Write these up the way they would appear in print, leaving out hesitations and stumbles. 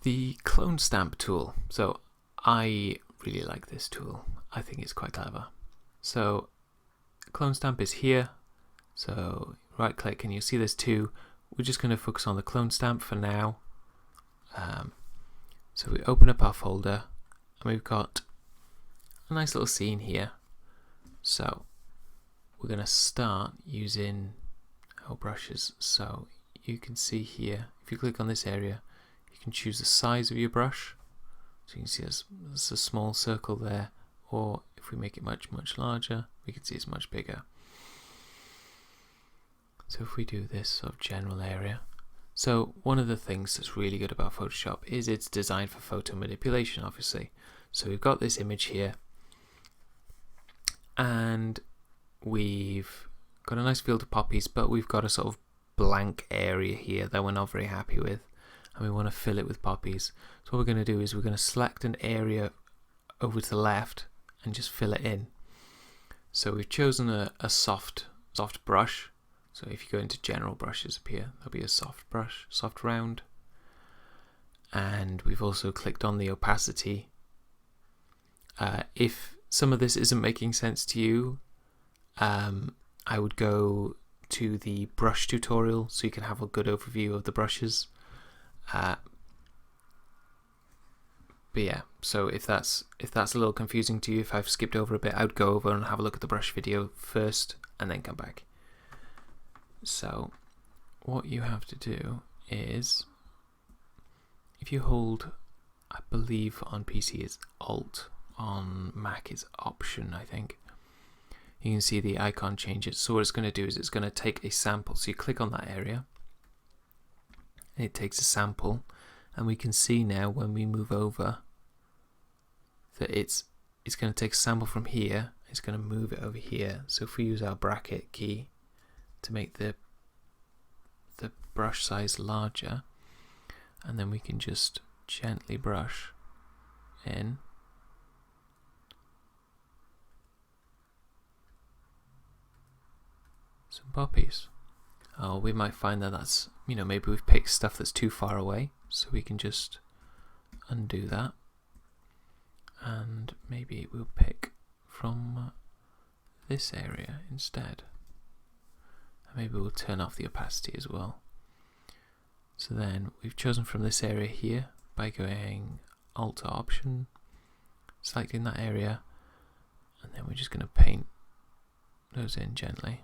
The clone stamp tool. So I really like this tool. I think it's quite clever. So clone stamp is here. So right click and you'll see there's two. We're just going to focus on the clone stamp for now. So we open up our folder and we've got a nice little scene here. So we're going to start using our brushes. So you can see here, if you click on this area, you can choose the size of your brush. So you can see there's a small circle there, or if we make it much larger, we can see it's much bigger. So if we do this sort of general area, so one of the things that's really good about Photoshop is it's designed for photo manipulation, obviously. So we've got this image here, and we've got a nice field of poppies, but we've got a sort of blank area here that we're not very happy with, and we want to fill it with poppies. So what we're going to do is we're going to select an area over to the left and just fill it in. So we've chosen a soft brush. So if you go into general brushes up here, there'll be a soft brush, soft round. And we've also clicked on the opacity. If some of this isn't making sense to you, I would go to the brush tutorial so you can have a good overview of the brushes. But yeah, so if that's a little confusing to you, if I've skipped over a bit, I would go over and have a look at the brush video first and then come back. So what you have to do is, if you hold, I believe on PC is Alt, on Mac is Option, I think, you can see the icon changes. So what it's going to do is it's going to take a sample. So you click on that area, and it takes a sample, and we can see now when we move over that it's going to take a sample from here, it's going to move it over here. So if we use our bracket key to make the brush size larger, and then we can just gently brush in. Some poppies. Oh, we might find that that's, maybe we've picked stuff that's too far away, so we can just undo that, and maybe we'll pick from this area instead. And maybe we'll turn off the opacity as well. So then we've chosen from this area here by going Alt or Option, selecting that area, and then we're just going to paint those in gently.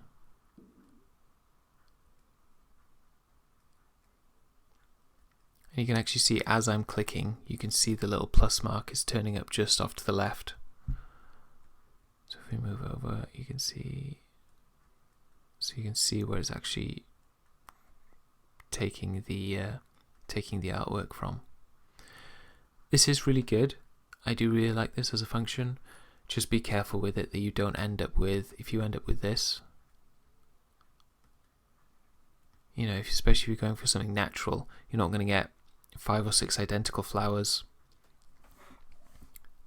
And you can actually see as I'm clicking, you can see the little plus mark is turning up just off to the left. So if we move over, you can see, where it's actually taking the artwork from. This is really good. I do really like this as a function. Just be careful with it that you don't end up with, if you end up with this, especially if you're going for something natural, you're not going to get 5 or 6 identical flowers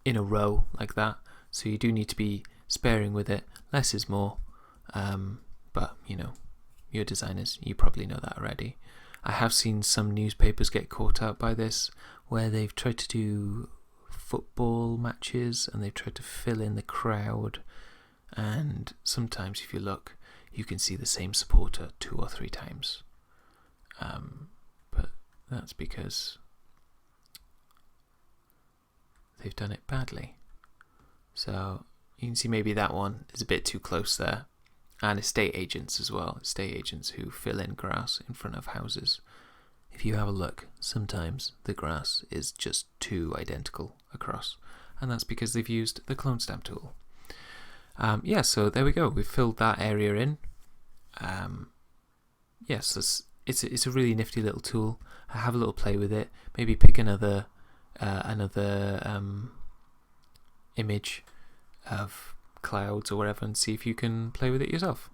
in a row like that. So you do need to be sparing with it. Less is more. But you're designers, you probably know that already. I have seen some newspapers get caught out by this, where they've tried to do football matches and they've tried to fill in the crowd, and sometimes if you look, you can see the same supporter 2 or 3 times. But that's because they've done it badly. So you can see maybe that one is a bit too close there. And estate agents as well, estate agents who fill in grass in front of houses. If you have a look, sometimes the grass is just too identical across, and that's because they've used the clone stamp tool. Yeah, so there we go, we've filled that area in. Yes, it's a really nifty little tool. Have a little play with it, maybe pick another image of clouds or whatever and see if you can play with it yourself.